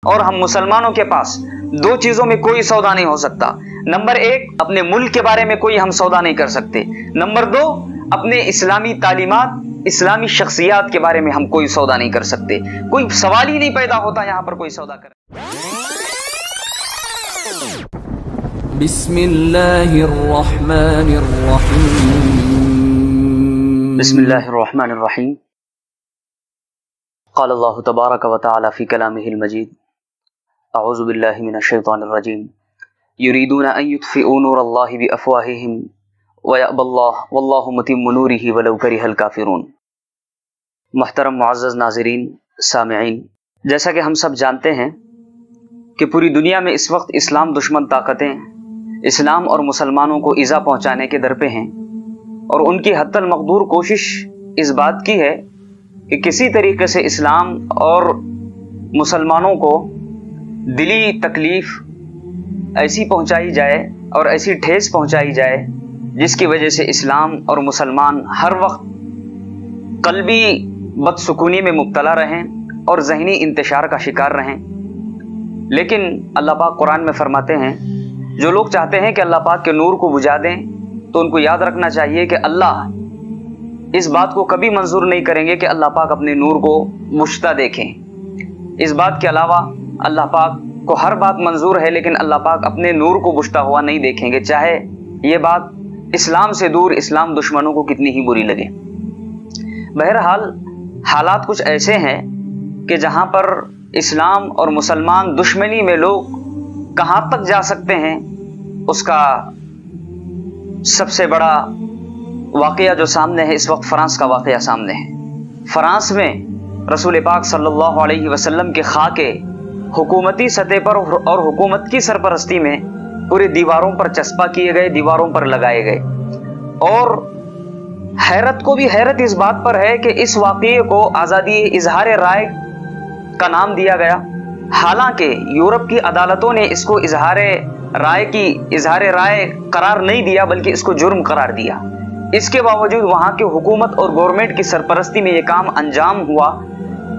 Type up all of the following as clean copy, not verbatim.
اور ہم مسلمانوں کے پاس دو چیزوں میں کوئی سودا نہیں ہو سکتا۔ نمبر ایک، اپنے ملک کے بارے میں کوئی ہم سودا نہیں کر سکتے۔ نمبر دو، اپنے اسلامی تعلیمات، اسلامی شخصیات کے بارے میں ہم کوئی سودا نہیں کر سکتے۔ کوئی سوال ہی نہیں پیدا ہوتا یہاں پر کوئی سودا کرے۔ بسم اللہ الرحمن الرحیم۔ بسم اللہ الرحمن الرحیم۔ قال اللہ تبارک و تعالی فی کلامہ المجید، اعوذ باللہ من الشیطان الرجیم، یریدون ان یطفئوا نور اللہ بافواہہم ویأبی اللہ واللہ متم نورہ ولو کرہ الکافرون۔ محترم معزز ناظرین، سامعین، جیسا کہ ہم سب جانتے ہیں کہ پوری دنیا میں اس وقت اسلام دشمن طاقتیں اسلام اور مسلمانوں کو ایذا پہنچانے کے در پہ ہیں، اور ان کی حتی المقدور کوشش اس بات کی ہے کہ کسی طریقے سے اسلام اور مسلمانوں کو دلی تکلیف ایسی پہنچائی جائے اور ایسی ٹھیس پہنچائی جائے جس کی وجہ سے اسلام اور مسلمان ہر وقت قلبی بدسکونی میں مبتلا رہیں اور ذہنی انتشار کا شکار رہیں۔ لیکن اللہ پاک قرآن میں فرماتے ہیں، جو لوگ چاہتے ہیں کہ اللہ پاک کے نور کو بجھا دیں تو ان کو یاد رکھنا چاہیے کہ اللہ اس بات کو کبھی منظور نہیں کریں گے کہ اللہ پاک اپنے نور کو بجھتا دیکھیں۔ اس بات کے علاوہ اللہ پاک کو ہر بات منظور ہے، لیکن اللہ پاک اپنے نور کو بجھتا ہوا نہیں دیکھیں گے، چاہے یہ بات اسلام سے دور اسلام دشمنوں کو کتنی ہی بری لگے۔ بہرحال حالات کچھ ایسے ہیں کہ جہاں پر اسلام اور مسلمان دشمنی میں لوگ کہاں تک جا سکتے ہیں، اس کا سب سے بڑا واقعہ جو سامنے ہے اس وقت فرانس کا واقعہ سامنے ہے۔ فرانس میں رسول پاک صلی اللہ علیہ وسلم کے خاکے حکومتی سطح پر اور حکومت کی سرپرستی میں پورے دیواروں پر چسپاں کیے گئے، دیواروں پر لگائے گئے، اور حیرت کو بھی حیرت اس بات پر ہے کہ اس واقعے کو آزادی اظہار رائے کا نام دیا گیا، حالانکہ یورپ کی عدالتوں نے اس کو اظہار رائے قرار نہیں دیا بلکہ اس کو جرم قرار دیا۔ اس کے باوجود وہاں کے حکومت اور گورنمنٹ کی سرپرستی میں یہ کام انجام ہوا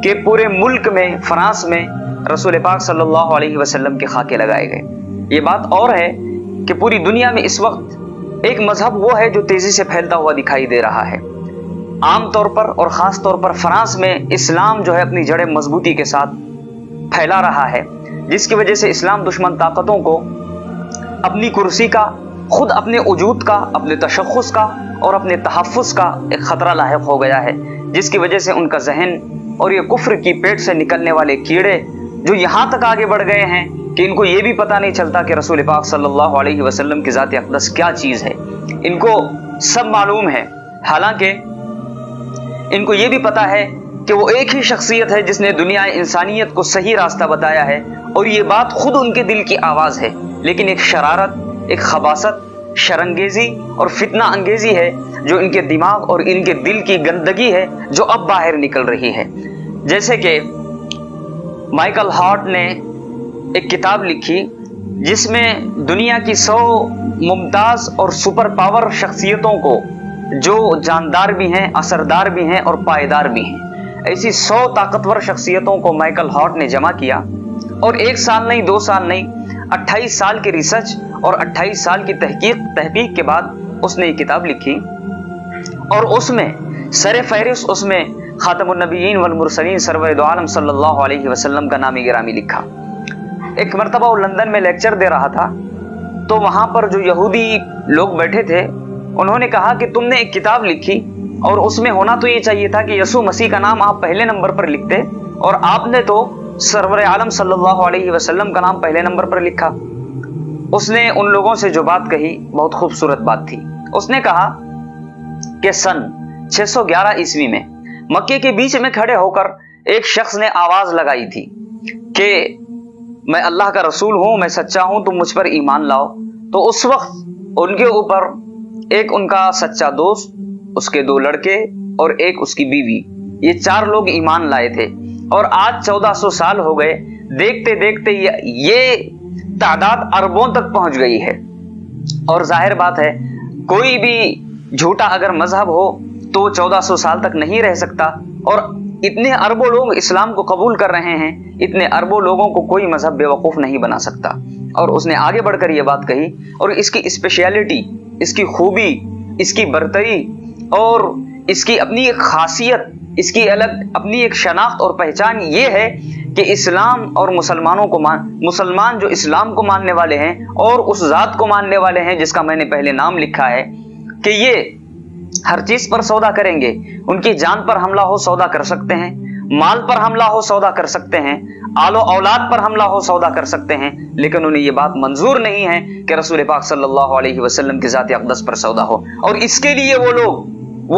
کہ پورے ملک میں فرانس میں رسول پاک صلی اللہ علیہ وسلم کے خاکے لگائے گئے۔ یہ بات اور ہے کہ پوری دنیا میں اس وقت ایک مذہب وہ ہے جو تیزی سے پھیلتا ہوا دکھائی دے رہا ہے۔ عام طور پر اور خاص طور پر فرانس میں اسلام جو ہے اپنی جڑیں مضبوطی کے ساتھ پھیلا رہا ہے، جس کی وجہ سے اسلام دشمن طاقتوں کو اپنی کرسی کا، خود اپنے وجود کا، اپنے تشخص کا اور اپنے تحفظ کا ایک خطرہ لاحق ہو گیا ہے، جس کی وجہ سے ان کا ذہن اور یہ کفر کی پیٹ سے نکلنے والے کیڑے جو یہاں تک آگے بڑھ گئے ہیں کہ ان کو یہ بھی پتہ نہیں چلتا کہ رسول پاک صلی اللہ علیہ وسلم کی ذات اقدس کیا چیز ہے۔ ان کو سب معلوم ہے، حالانکہ ان کو یہ بھی پتہ ہے کہ وہ ایک ہی شخصیت ہے جس نے دنیا انسانیت کو صحیح راستہ بتایا ہے، اور یہ بات خود ان کے دل کی آواز ہے، لیکن ایک شرارت، ایک خباثت، شرانگیزی اور فتنہ انگیزی ہے جو ان کے دماغ اور ان کے دل کی گندگی ہے جو اب باہر نکل رہی ہے۔ جیسے کہ مائیکل ہارٹ نے ایک کتاب لکھی جس میں دنیا کی 100 ممتاز اور سپر پاور شخصیتوں کو، جو جاندار بھی ہیں، اثردار بھی ہیں اور پائیدار بھی ہیں، ایسی 100 طاقتور شخصیتوں کو مائیکل ہارٹ نے جمع کیا، اور 1 سال نہیں، 2 سال نہیں، 28 سال کی ریسرچ اور 28 سال کی تحقیق کے بعد اس نے یہ کتاب لکھی، اور اس میں سر فہرست اس میں خاتم النبیین والمرسلین سرور دو عالم صلی اللہ علیہ وسلم کا نام گرامی لکھا۔ ایک مرتبہ وہ لندن میں لیکچر دے رہا تھا، تو وہاں پر جو یہودی لوگ بیٹھے تھے انہوں نے کہا کہ تم نے ایک کتاب لکھی اور اس میں ہونا تو یہ چاہیے تھا کہ یسوع مسیح کا نام آپ پہلے نمبر پر لکھتے، اور آپ نے تو سرور عالم صلی اللہ علیہ وسلم کا نام پہلے نمبر پر لکھا۔ اس نے ان لوگوں سے جو بات کہی بہت خوبصورت بات تھی۔ اس نے کہا کہ سن 611 عیسوی میں مکے کے بیچ میں کھڑے ہو کر ایک شخص نے آواز لگائی تھی کہ میں اللہ کا رسول ہوں، میں سچا ہوں، تم مجھ پر ایمان لاؤ۔ تو اس وقت ان کے اوپر ایک ان کا سچا دوست، اس کے 2 لڑکے اور ایک اس کی بیوی، یہ 4 لوگ ایمان لائے تھے، اور آج 1400 سال ہو گئے، دیکھتے دیکھتے یہ تعداد اربوں تک پہنچ گئی ہے۔ اور ظاہر بات ہے کوئی بھی جھوٹا اگر مذہب ہو تو 1400 سال تک نہیں رہ سکتا، اور اتنے اربوں لوگ اسلام کو قبول کر رہے ہیں، اتنے اربوں لوگوں کو کوئی مذہب بے وقوف نہیں بنا سکتا۔ اور اس نے آگے بڑھ کر یہ بات کہی، اور اس کی اسپیشلٹی، اس کی خوبی، اس کی برتری اور اس کی اپنی ایک خاصیت، اس کی الگ اپنی ایک شناخت اور پہچان یہ ہے کہ اسلام اور مسلمان جو اسلام کو ماننے والے ہیں اور اس ذات کو ماننے والے ہیں جس کا میں نے پہلے نام لکھا ہے، کہ یہ ہر چیز پر سودا کریں گے۔ ان کی جان پر حملہ ہو سودا کر سکتے ہیں، مال پر حملہ ہو سودا کر سکتے ہیں، آل و اولاد پر حملہ ہو سودا کر سکتے ہیں، لیکن انہیں یہ بات منظور نہیں ہے کہ رسول پاک صلی اللہ علیہ وسلم کی ذات اقدس پر سودا ہو۔ اور اس کے لیے وہ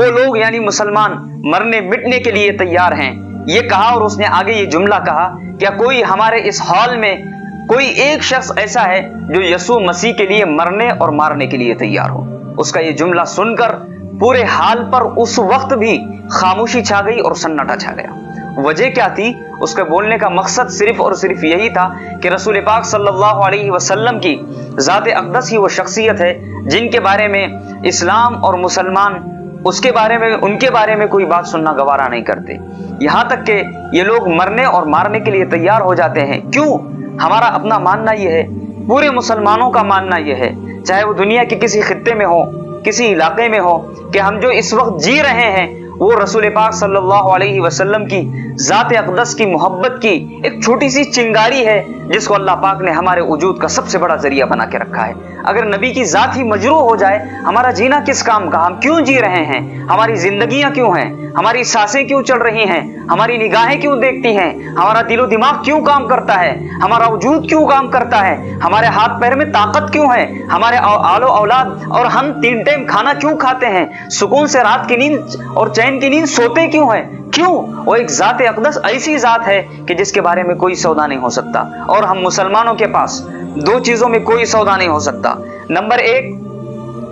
لوگ یعنی مسلمان مرنے مٹنے کے لیے تیار ہیں۔ یہ کہا، اور اس نے آگے یہ جملہ کہا، کیا کوئی ہمارے اس ہال میں کوئی ایک شخص ایسا ہے جو یسوع مسیح کے لیے مرنے اور مارنے کے لیے تیار ہو؟ اس کا یہ جملہ سن کر پورے حال پر اس وقت بھی خاموشی چھا گئی اور سناٹا چھا گیا۔ وجہ کیا تھی؟ اس کے بولنے کا مقصد صرف اور صرف یہی تھا کہ رسول پاک صلی اللہ علیہ وسلم کی ذات اقدس ہی وہ شخصیت ہے جن کے بارے میں اسلام اور مسلمان ان کے بارے میں کوئی بات سننا گوارا نہیں کرتے، یہاں تک کہ یہ لوگ مرنے اور مارنے کے لیے تیار ہو جاتے ہیں۔ کیوں؟ ہمارا اپنا ماننا یہ ہے، پورے مسلمانوں کا ماننا یہ ہے، چاہے وہ دنیا کے کسی خطے میں ہو، کسی علاقے میں ہو، کہ ہم جو اس وقت جی رہے ہیں وہ رسول پاک صلی اللہ علیہ وسلم کی ذات اقدس کی محبت کی ایک چھوٹی سی چنگاری ہے جس کو اللہ پاک نے ہمارے وجود کا سب سے بڑا ذریعہ بنا کے رکھا ہے۔ اگر نبی کی ذات ہی مجروح ہو جائے، ہمارا جینا کس کام کا؟ ہم کیوں جی رہے ہیں؟ ہماری زندگیاں کیوں ہیں؟ ہماری سانسیں کیوں چل رہی ہیں؟ ہماری نگاہیں کیوں دیکھتی ہیں؟ ہمارا دل و دماغ کیوں کام کرتا ہے؟ ہمارا وجود کیوں کام کرتا ہے؟ ہمارے ہاتھ پیر میں طاقت کیوں ہے؟ ہمارے آل و اولاد اور ہم 3 ٹائم کھانا کیوں کھاتے ہیں؟ سکون سے رات کی نیند اور چین کی نیند سوتے کیوں ہیں؟ کیوں؟ وہ ایک ذات اقدس ایسی ذات ہے کہ جس کے بارے میں کوئی سودا نہیں ہو سکتا، اور ہم مسلمانوں کے پاس 2 چیزوں میں کوئی سودا نہیں ہو سکتا۔ نمبر 1،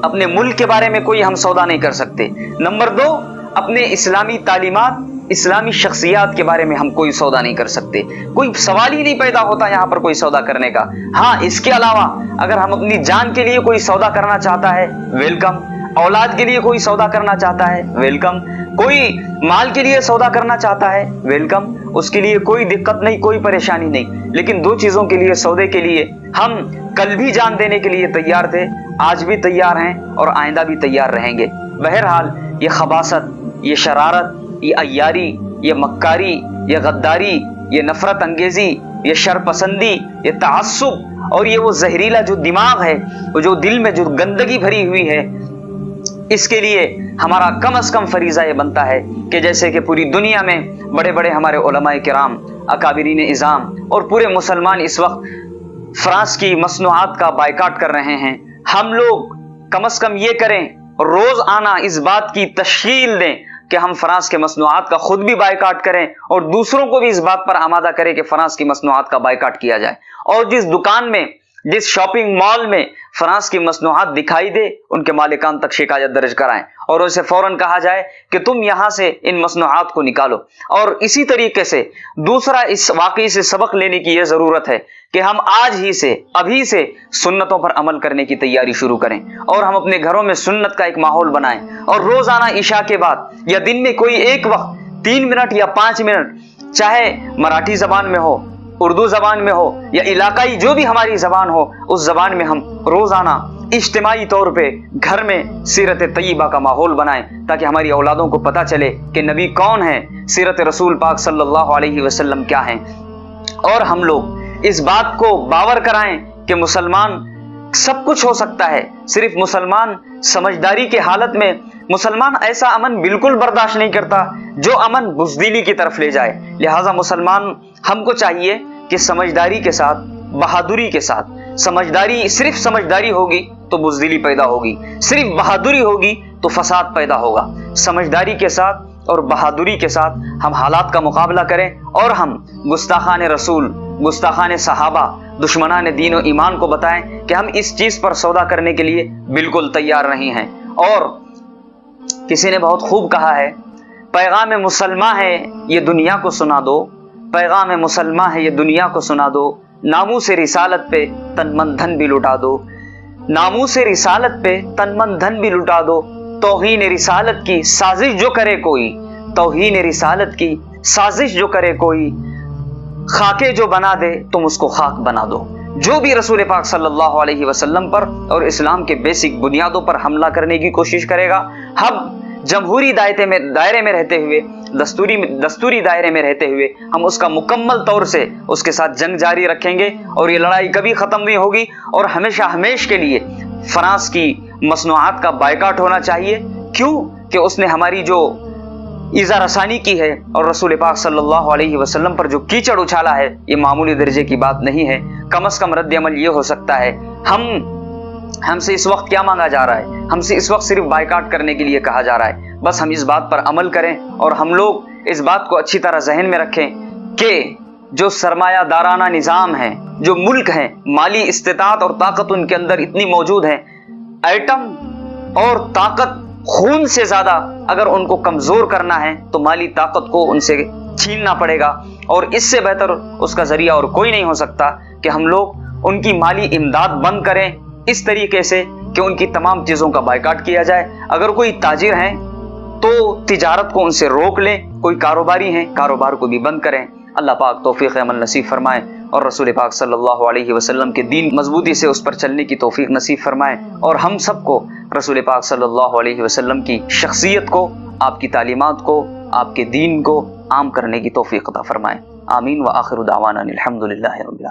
اپنے ملک کے بارے میں کوئی ہم سودا نہیں کر سکتے۔ نمبر 2، اپنے اسلامی تعلیمات، اسلامی شخصیات کے بارے میں ہم کوئی سودا نہیں کر سکتے۔ کوئی سوال ہی نہیں پیدا ہوتا یہاں پر کوئی سودا کرنے کا۔ ہاں، اس کے علاوہ اگر ہم اپنی جان کے لیے کوئی سودا کرنا چاہتا ہے، ویلکم۔ اولاد کے لیے کوئی سودا کرنا چاہتا ہے، ویلکم۔ کوئی مال کے لیے سودا کرنا چاہتا ہے، ویلکم، اس کے لیے کوئی دقت نہیں، کوئی پریشانی نہیں۔ لیکن 2 چیزوں کے لیے، سودے کے لیے ہم کل بھی جان دینے کے لیے تیار تھے، آج بھی تیار ہیں اور آئندہ بھی تیار رہیں گے۔ بہرحال یہ خباثت، یہ شرارت، یہ عیاری، یہ مکاری، یہ غداری، یہ نفرت انگیزی، یہ شرپسندی، یہ تعصب اور یہ وہ زہریلا جو دماغ ہے، وہ جو دل میں جو گندگی بھری ہوئی ہے، اس کے لیے ہمارا کم از کم فریضہ یہ بنتا ہے کہ جیسے کہ پوری دنیا میں بڑے بڑے ہمارے علماء کرام، اکابرین اعظام اور پورے مسلمان اس وقت فرانس کی مصنوعات کا بائیکاٹ کر رہے ہیں، ہم لوگ کم از کم یہ کریں، روز آنا اس بات کی تشکیل دیں کہ ہم فرانس کے مصنوعات کا خود بھی بائیکاٹ کریں اور دوسروں کو بھی اس بات پر آمادہ کریں کہ فرانس کی مصنوعات کا بائیکاٹ کیا جائے، اور جس دکان میں، جس شاپنگ مال میں فرانس کی مصنوعات دکھائی دے ان کے مالکان تک شکایت درج کرائیں اور اسے فوراً کہا جائے کہ تم یہاں سے ان مصنوعات کو نکالو۔ اور اسی طریقے سے دوسرا اس واقعے سے سبق لینے کی یہ ضرورت ہے کہ ہم آج ہی سے، ابھی سے سنتوں پر عمل کرنے کی تیاری شروع کریں اور ہم اپنے گھروں میں سنت کا ایک ماحول بنائیں، اور روزانہ عشاء کے بعد یا دن میں کوئی ایک وقت 3 منٹ یا 5 منٹ، چاہے مراٹھی زبان میں ہو، اردو زبان میں ہو یا علاقائی جو بھی ہماری زبان ہو، اس زبان میں ہم روزانہ اجتماعی طور پہ گھر میں سیرت طیبہ کا ماحول بنائیں، تاکہ ہماری اولادوں کو پتہ چلے کہ نبی کون ہے، سیرت رسول پاک صلی اللہ علیہ وسلم کیا ہیں، اور ہم لوگ اس بات کو باور کرائیں کہ مسلمان سب کچھ ہو سکتا ہے، صرف مسلمان سمجھداری کے حالت میں، مسلمان ایسا امن بالکل برداشت نہیں کرتا جو امن بزدلی کی طرف لے جائے۔ لہٰذا مسلمان ہم کو چاہیے کہ سمجھداری کے ساتھ، بہادری کے ساتھ، صرف سمجھداری ہوگی تو بزدلی پیدا ہوگی، صرف بہادری ہوگی تو فساد پیدا ہوگا۔ سمجھداری کے ساتھ اور بہادری کے ساتھ ہم حالات کا مقابلہ کریں اور ہم گستاخان رسول، گستاخان صحابہ، دشمنان دین و ایمان کو بتائیں کہ ہم اس چیز پر سودا کرنے کے لیے بالکل تیار نہیں ہیں۔ اور کسی نے بہت خوب کہا ہے، پیغام مسلمہ ہے یہ دنیا کو سنا دو، پیغام مسلمہ ہے یہ دنیا کو سنا دو، ناموس رسالت پہ تن من دھن بھی لٹا دو، ناموس رسالت پہ تن من دھن بھی لٹا دو، توہین رسالت کی سازش جو کرے کوئی، توہین رسالت کی سازش جو کرے کوئی، خاکے جو بنا دے تم اس کو خاک بنا دو۔ جو بھی رسول پاک صلی اللہ علیہ وسلم پر اور اسلام کے بیسک بنیادوں پر حملہ کرنے کی کوشش کرے گا، ہم جمہوری دائرے میں رہتے ہوئے، دستوری دائرے میں رہتے ہوئے ہم اس کا مکمل طور سے اس کے ساتھ جنگ جاری رکھیں گے، اور یہ لڑائی کبھی ختم نہیں ہوگی، اور ہمیشہ کے لیے فرانس کی مصنوعات کا بائیکاٹ ہونا چاہیے۔ کیوں کہ اس نے ہماری جو ایذا رسانی کی ہے اور رسول پاک صلی اللہ علیہ وسلم پر جو کیچڑ اچھالا ہے، یہ معمولی درجے کی بات نہیں ہے۔ کم از کم رد عمل یہ ہو سکتا ہے، ہم سے اس وقت کیا مانگا جا رہا ہے؟ ہم سے اس وقت صرف بائیکاٹ کرنے کے لیے کہا جا رہا ہے۔ بس ہم اس بات پر عمل کریں، اور ہم لوگ اس بات کو اچھی طرح ذہن میں رکھیں کہ جو سرمایہ دارانہ نظام ہے، جو ملک ہیں، مالی استطاعت اور طاقت ان کے اندر اتنی موجود ہے، ایٹم اور طاقت خون سے زیادہ اگر ان کو کمزور کرنا ہے تو مالی طاقت کو ان سے چھیننا پڑے گا، اور اس سے بہتر اس کا ذریعہ اور کوئی نہیں ہو سکتا کہ ہم لوگ ان کی مالی امداد بند کریں اس طریقے سے کہ ان کی تمام چیزوں کا بائیکاٹ کیا جائے۔ اگر کوئی تاجر ہیں تو تجارت کو ان سے روک لیں، کوئی کاروباری ہیں کاروبار کو بھی بند کریں۔ اللہ پاک توفیق عمل نصیب فرمائے، اور رسول پاک صلی اللہ علیہ وسلم کے دین مضبوطی سے اس پر چلنے کی توفیق نصیب فرمائے، اور ہم سب کو رسول پاک صلی اللہ علیہ وسلم کی شخصیت کو، آپ کی تعلیمات کو، آپ کے دین کو عام کرنے کی توفیق عطا فرمائے۔ آمین، وآخر دعوانا الحمدللہ رب العالمین۔